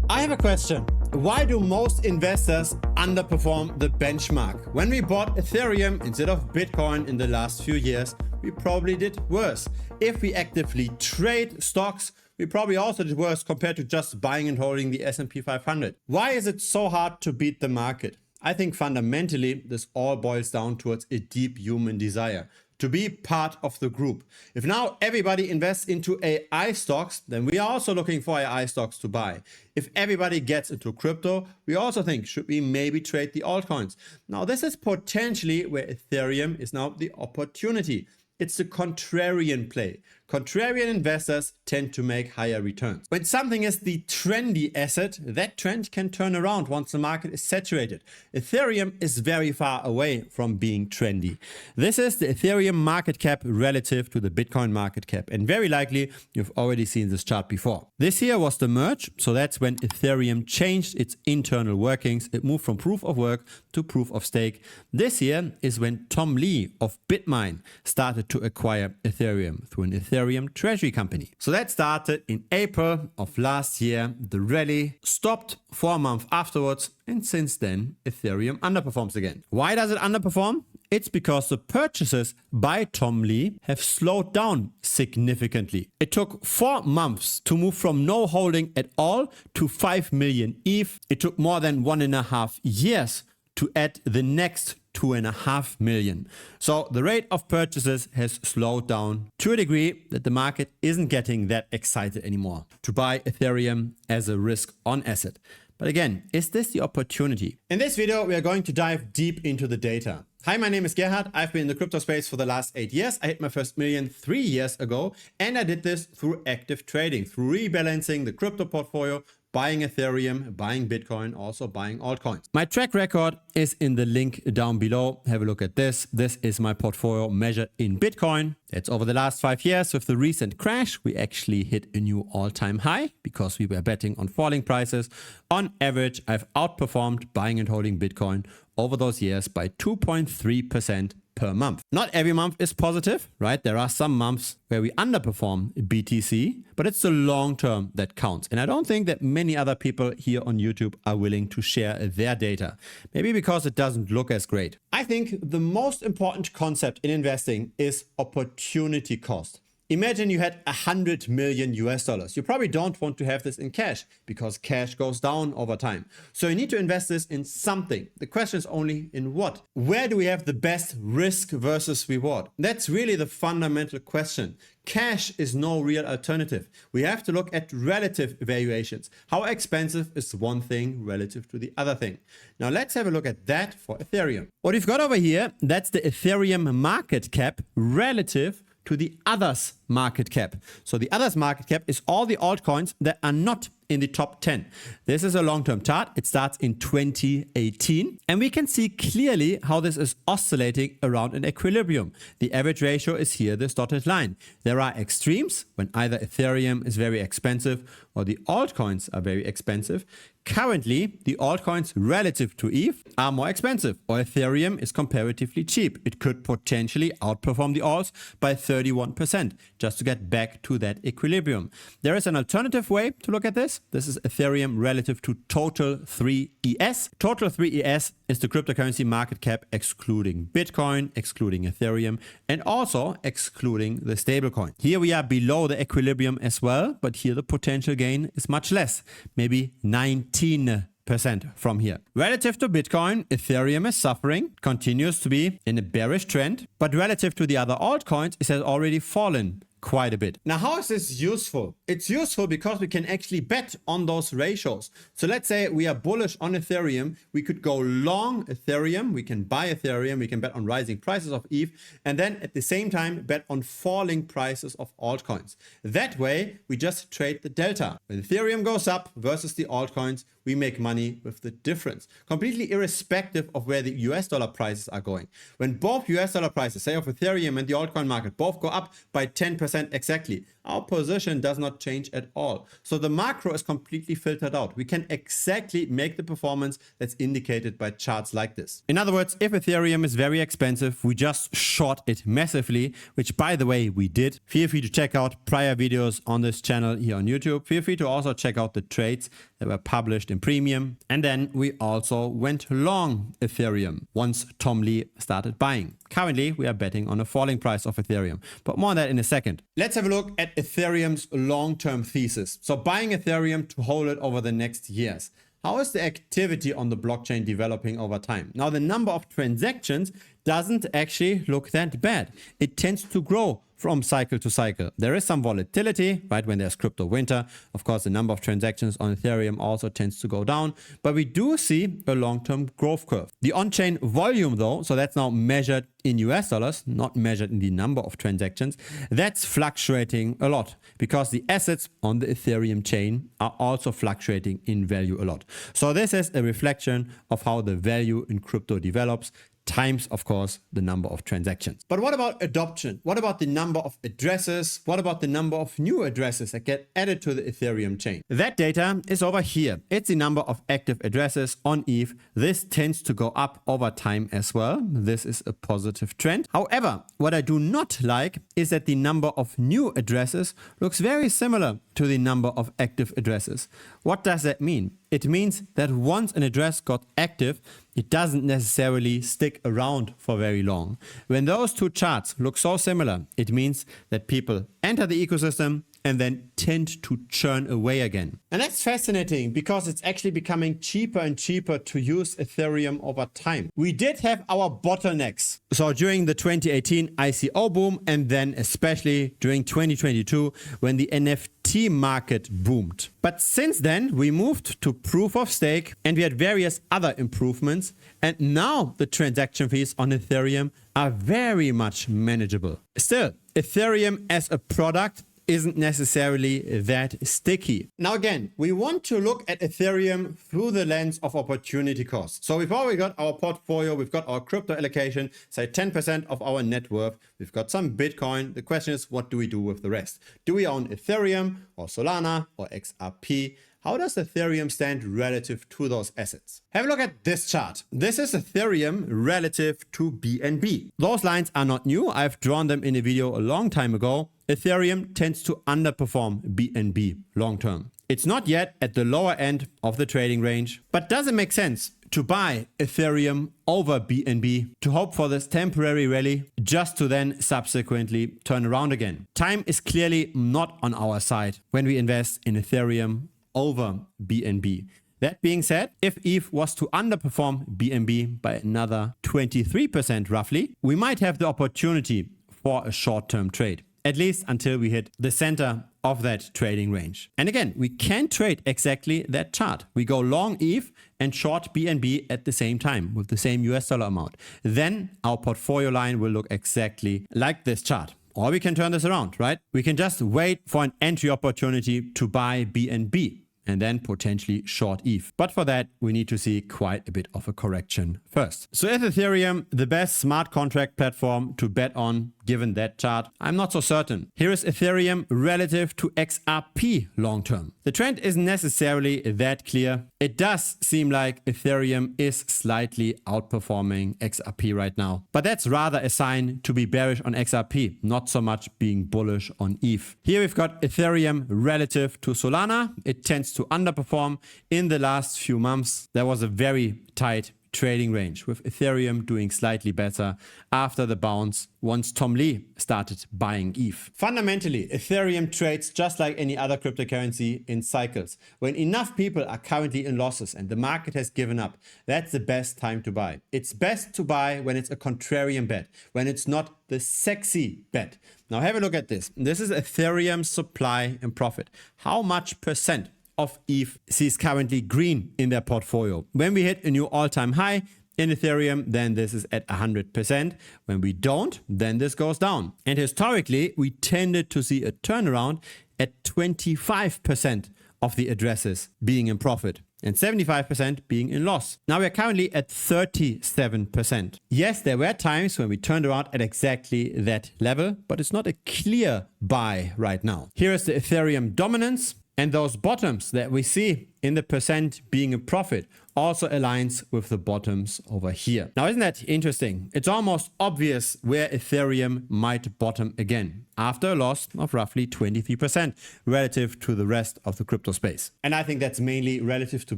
I have a question. Why do most investors underperform the benchmark? When we bought Ethereum instead of Bitcoin in the last few years, we probably did worse. If we actively trade stocks, we probably also did worse compared to just buying and holding the S&P 500. Why is it so hard to beat the market? I think fundamentally this all boils down towards a deep human desire to be part of the group. If now everybody invests into AI stocks, then we are also looking for AI stocks to buy. If everybody gets into crypto, we also think, should we maybe trade the altcoins? Now this is potentially where Ethereum is now the opportunity. It's the contrarian play. Contrarian investors tend to make higher returns. When something is the trendy asset, that trend can turn around once the market is saturated. Ethereum is very far away from being trendy. This is the Ethereum market cap relative to the Bitcoin market cap. And very likely you've already seen this chart before. This here was the merge. So that's when Ethereum changed its internal workings. It moved from proof of work to proof of stake. This here is when Tom Lee of BitMine started to acquire Ethereum through an Ethereum treasury company. So that started in April of last year. The rally stopped for a month afterwards, and since then Ethereum underperforms again. Why does it underperform? It's because the purchases by Tom Lee have slowed down significantly. It took 4 months to move from no holding at all to 5 million ETH. It took more than 1.5 years to add the next 2.5 million. So the rate of purchases has slowed down to a degree that the market isn't getting that excited anymore to buy Ethereum as a risk-on asset. But again, is this the opportunity? In this video, we are going to dive deep into the data. Hi, my name is Gerhard. I've been in the crypto space for the last 8 years. I hit my first million 3 years ago, and I did this through active trading, through rebalancing the crypto portfolio, buying Ethereum, buying Bitcoin, also buying altcoins. My track record is in the link down below. Have a look at this. This is my portfolio measured in Bitcoin. It's over the last 5 years. With the recent crash, we actually hit a new all-time high because we were betting on falling prices. On average, I've outperformed buying and holding Bitcoin over those years by 2.3% per month. Not every month is positive, right? There are some months where we underperform BTC, but it's the long term that counts. And I don't think that many other people here on YouTube are willing to share their data. Maybe because it doesn't look as great. I think the most important concept in investing is opportunity cost. Imagine you had $100 million US. You probably don't want to have this in cash because cash goes down over time. So you need to invest this in something. The question is only in what? Where do we have the best risk versus reward? That's really the fundamental question. Cash is no real alternative. We have to look at relative valuations. How expensive is one thing relative to the other thing? Now let's have a look at that for Ethereum. What we've got over here, that's the Ethereum market cap relative to the others market cap. So the others market cap is all the altcoins that are not in the top 10. This is a long-term chart. It starts in 2018. And we can see clearly how this is oscillating around an equilibrium. The average ratio is here, this dotted line. There are extremes when either Ethereum is very expensive or the altcoins are very expensive. Currently, the altcoins relative to ETH are more expensive, or Ethereum is comparatively cheap. It could potentially outperform the alts by 31% just to get back to that equilibrium. There is an alternative way to look at this. This is Ethereum relative to total 3ES. Total 3ES is the cryptocurrency market cap excluding Bitcoin, excluding Ethereum, and also excluding the stablecoin. Here we are below the equilibrium as well, but here the potential gain is much less, maybe 19% from here. Relative to Bitcoin, Ethereum is suffering, continues to be in a bearish trend, but relative to the other altcoins, it has already fallen quite a bit. Now, how is this useful? It's useful because we can actually bet on those ratios. So let's say we are bullish on Ethereum. We could go long Ethereum. We can buy Ethereum. We can bet on rising prices of ETH. And then at the same time, bet on falling prices of altcoins. That way, we just trade the delta. When Ethereum goes up versus the altcoins, we make money with the difference, completely irrespective of where the US dollar prices are going. When both US dollar prices, say of Ethereum and the altcoin market, both go up by 10%, 10% exactly. Our position does not change at all. So the macro is completely filtered out. We can exactly make the performance that's indicated by charts like this. In other words, if Ethereum is very expensive, we just short it massively, which by the way, we did. Feel free to check out prior videos on this channel here on YouTube. Feel free to also check out the trades that were published in premium. And then we also went long Ethereum once Tom Lee started buying. Currently, we are betting on a falling price of Ethereum, but more on that in a second. Let's have a look at Ethereum's long-term thesis. So buying Ethereum to hold it over the next years. How is the activity on the blockchain developing over time? Now, the number of transactions doesn't actually look that bad. It tends to grow from cycle to cycle. There is some volatility, right? When there's crypto winter, of course, the number of transactions on Ethereum also tends to go down, but we do see a long-term growth curve. The on-chain volume though, so that's now measured in US dollars, not measured in the number of transactions, that's fluctuating a lot because the assets on the Ethereum chain are also fluctuating in value a lot. So this is a reflection of how the value in crypto develops, times, of course, the number of transactions. But what about adoption? What about the number of addresses? What about the number of new addresses that get added to the Ethereum chain? That data is over here. It's the number of active addresses on ETH. This tends to go up over time as well. This is a positive trend. However, what I do not like is that the number of new addresses looks very similar to the number of active addresses. What does that mean? It means that once an address got active, it doesn't necessarily stick around for very long. When those two charts look so similar, it means that people enter the ecosystem and then tend to churn away again. And that's fascinating because it's actually becoming cheaper and cheaper to use Ethereum over time. We did have our bottlenecks. So during the 2018 ICO boom, and then especially during 2022 when the NFT market boomed. But since then, we moved to proof of stake and we had various other improvements. And now the transaction fees on Ethereum are very much manageable. Still, Ethereum as a product isn't necessarily that sticky. Now again, we want to look at Ethereum through the lens of opportunity cost. So we've already got our portfolio, we've got our crypto allocation, say 10% of our net worth, we've got some Bitcoin. The question is, what do we do with the rest? Do we own Ethereum or Solana or XRP? How does Ethereum stand relative to those assets? Have a look at this chart. This is Ethereum relative to BNB. Those lines are not new. I've drawn them in a video a long time ago. Ethereum tends to underperform BNB long term. It's not yet at the lower end of the trading range, but does it make sense to buy Ethereum over BNB to hope for this temporary rally just to then subsequently turn around again? Time is clearly not on our side when we invest in Ethereum over BNB. That being said, if ETH was to underperform BNB by another 23% roughly, we might have the opportunity for a short-term trade, at least until we hit the center of that trading range. And again, we can trade exactly that chart. We go long ETH and short BNB at the same time with the same US dollar amount. Then our portfolio line will look exactly like this chart. Or we can turn this around, right? We can just wait for an entry opportunity to buy BNB and then potentially short ETH. But for that, we need to see quite a bit of a correction first. So is Ethereum the best smart contract platform to bet on given that chart? I'm not so certain. Here is Ethereum relative to XRP long term. The trend isn't necessarily that clear. It does seem like Ethereum is slightly outperforming XRP right now. But that's rather a sign to be bearish on XRP, not so much being bullish on ETH. Here we've got Ethereum relative to Solana. It tends to underperform. In the last few months, there was a very tight trading range with Ethereum doing slightly better after the bounce once Tom Lee started buying ETH. Fundamentally, Ethereum trades just like any other cryptocurrency in cycles. When enough people are currently in losses and the market has given up, that's the best time to buy. It's best to buy when it's a contrarian bet, when it's not the sexy bet. Now have a look at this. This is Ethereum supply and profit. How much percent of ETH sees currently green in their portfolio? When we hit a new all-time high in Ethereum, then this is at 100%. When we don't, then this goes down. And historically, we tended to see a turnaround at 25% of the addresses being in profit. and 75% being in loss. Now we're currently at 37%. Yes, there were times when we turned around at exactly that level, but it's not a clear buy right now. Here is the Ethereum dominance, and those bottoms that we see in the percent being a profit also aligns with the bottoms over here. Now, isn't that interesting? It's almost obvious where Ethereum might bottom again after a loss of roughly 23% relative to the rest of the crypto space. And I think that's mainly relative to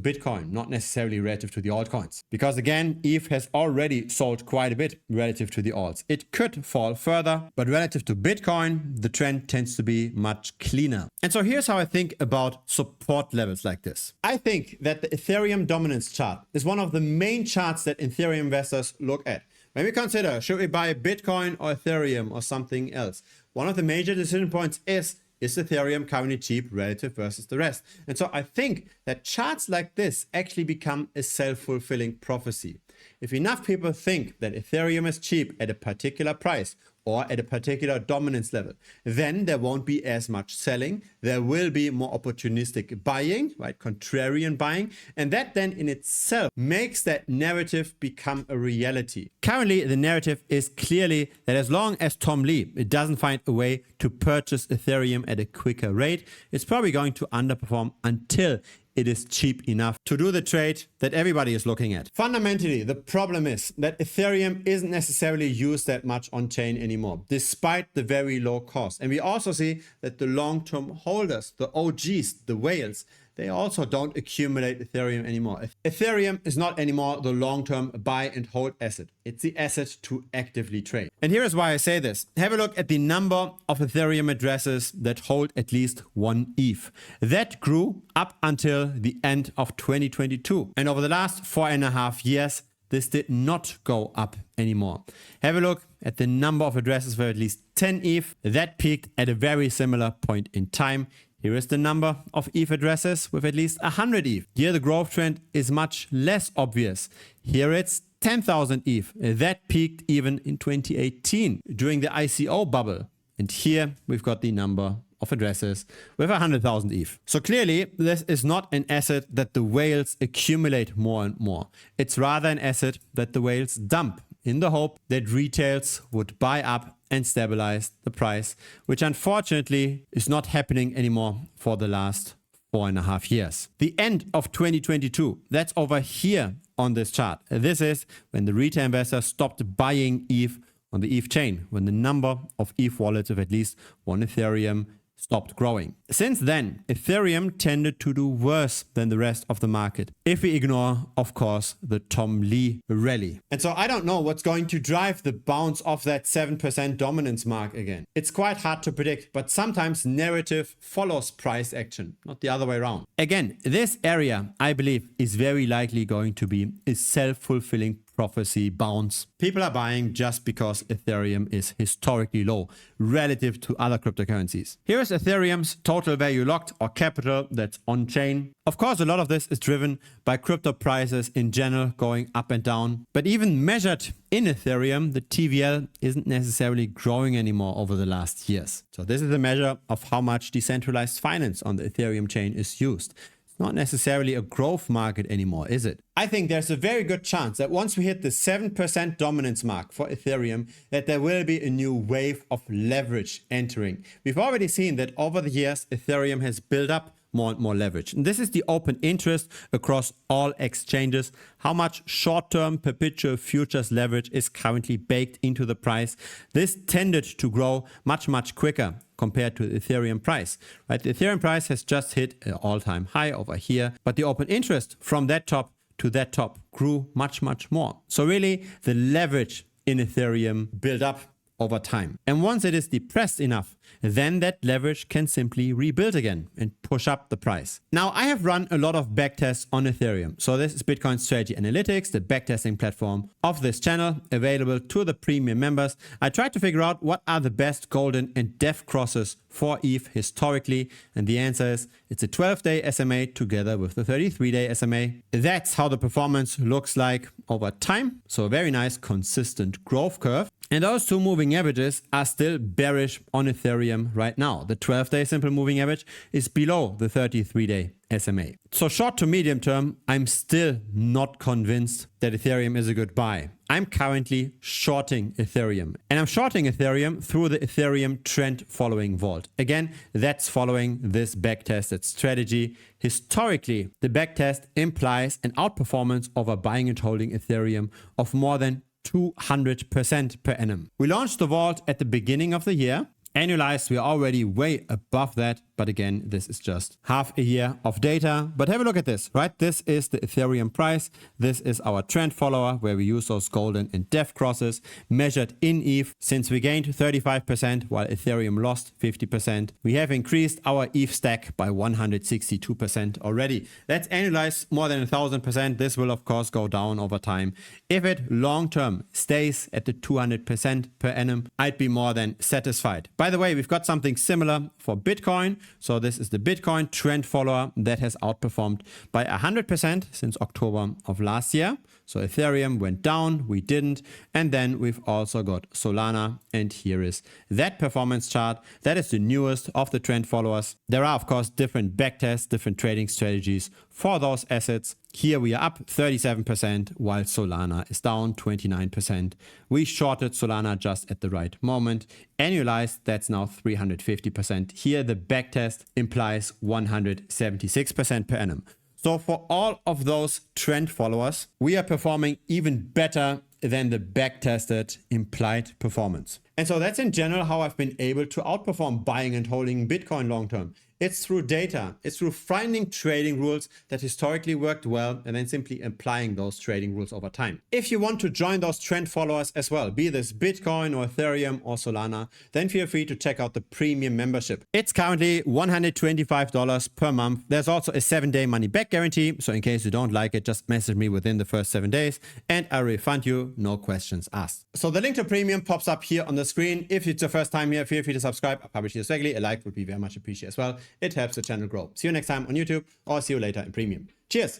Bitcoin, not necessarily relative to the altcoins. Because again, ETH has already sold quite a bit relative to the alts. It could fall further, but relative to Bitcoin, the trend tends to be much cleaner. And so here's how I think about support levels like this. I think that the Ethereum dominance chart is one of the main charts that Ethereum investors look at when we consider, should we buy Bitcoin or Ethereum or something else? One of the major decision points is Ethereum currently cheap relative versus the rest? And so I think that charts like this actually become a self-fulfilling prophecy. If enough people think that Ethereum is cheap at a particular price or at a particular dominance level, then there won't be as much selling. There will be more opportunistic buying, right? Contrarian buying. And that then in itself makes that narrative become a reality. Currently, the narrative is clearly that as long as Tom Lee doesn't find a way to purchase Ethereum at a quicker rate, it's probably going to underperform until it is cheap enough to do the trade that everybody is looking at. Fundamentally, the problem is that Ethereum isn't necessarily used that much on chain anymore, despite the very low cost. And we also see that the long-term holders, the OGs, the whales, they also don't accumulate Ethereum anymore. Ethereum is not anymore the long-term buy and hold asset. It's the asset to actively trade. And here is why I say this. Have a look at the number of Ethereum addresses that hold at least one ETH. That grew up until the end of 2022. And over the last 4.5 years, this did not go up anymore. Have a look at the number of addresses for at least 10 ETH. That peaked at a very similar point in time. Here is the number of ETH addresses with at least 100 ETH. Here the growth trend is much less obvious. Here it's 10,000 ETH. That peaked even in 2018 during the ICO bubble. And here we've got the number of addresses with 100,000 ETH. So clearly this is not an asset that the whales accumulate more and more. It's rather an asset that the whales dump in the hope that retails would buy up and stabilize the price, which unfortunately is not happening anymore for the last 4.5 years. The end of 2022, that's over here on this chart. This is when the retail investors stopped buying ETH on the ETH chain, when the number of ETH wallets of at least one Ethereum stopped growing. Since then, Ethereum tended to do worse than the rest of the market, if we ignore, of course, the Tom Lee rally. And so I don't know what's going to drive the bounce of that 7% dominance mark again. It's quite hard to predict, but sometimes narrative follows price action, not the other way around. Again, this area, I believe, is very likely going to be a self-fulfilling prophecy bounce. People are buying just because Ethereum is historically low relative to other cryptocurrencies. Here is Ethereum's total value locked, or capital that's on chain. Of course, a lot of this is driven by crypto prices in general going up and down. But even measured in Ethereum, the TVL isn't necessarily growing anymore over the last years. So this is a measure of how much decentralized finance on the Ethereum chain is used. Not necessarily a growth market anymore, is it? I think there's a very good chance that once we hit the 7% dominance mark for Ethereum, that there will be a new wave of leverage entering. We've already seen that over the years, Ethereum has built up more and more leverage. And this is the open interest across all exchanges. How much short-term perpetual futures leverage is currently baked into the price? This tended to grow much, much quicker compared to the Ethereum price, right? The Ethereum price has just hit an all-time high over here, but the open interest from that top to that top grew much, much more. So really the leverage in Ethereum built up over time. And once it is depressed enough, then that leverage can simply rebuild again and push up the price. Now, I have run a lot of backtests on Ethereum. So this is Bitcoin Strategy Analytics, the backtesting platform of this channel, available to the premium members. I tried to figure out what are the best golden and death crosses for ETH historically. And the answer is it's a 12-day SMA together with the 33-day SMA. That's how the performance looks like over time. So a very nice consistent growth curve. And those two moving averages are still bearish on Ethereum right now. The 12-day simple moving average is below the 33-day SMA. So short to medium term, I'm still not convinced that Ethereum is a good buy. I'm currently shorting Ethereum, and I'm shorting Ethereum through the Ethereum trend following vault. Again, that's following this backtested strategy. Historically, the backtest implies an outperformance over buying and holding Ethereum of more than 200% per annum. We launched the vault at the beginning of the year. Annualized, we are already way above that. But again, this is just half a year of data. But have a look at this, right? This is the Ethereum price. This is our trend follower where we use those golden and death crosses measured in ETH. Since we gained 35% while Ethereum lost 50%, we have increased our ETH stack by 162% already. That's annualized more than 1,000%. This will of course go down over time. If it long term stays at the 200% per annum, I'd be more than satisfied. By the way, we've got something similar for Bitcoin. So this is the Bitcoin trend follower that has outperformed by 100% since October of last year. So Ethereum went down, we didn't. And then we've also got Solana. And here is that performance chart. That is the newest of the trend followers. There are, of course, different backtests, different trading strategies for those assets. Here we are up 37% while Solana is down 29%. We shorted Solana just at the right moment. Annualized, that's now 350%. Here the backtest implies 176% per annum. So for all of those trend followers, we are performing even better than the backtested implied performance. And so that's in general how I've been able to outperform buying and holding Bitcoin long term. It's through data. It's through finding trading rules that historically worked well and then simply applying those trading rules over time. If you want to join those trend followers as well, be this Bitcoin or Ethereum or Solana, then feel free to check out the premium membership. It's currently $125 per month. There's also a 7-day money back guarantee. So in case you don't like it, just message me within the first 7 days and I'll refund you, no questions asked. So the link to premium pops up here on the screen. If it's your first time here, feel free to subscribe. I publish this regularly. A like would be very much appreciated as well. It helps the channel grow. See you next time on YouTube or see you later in premium. Cheers.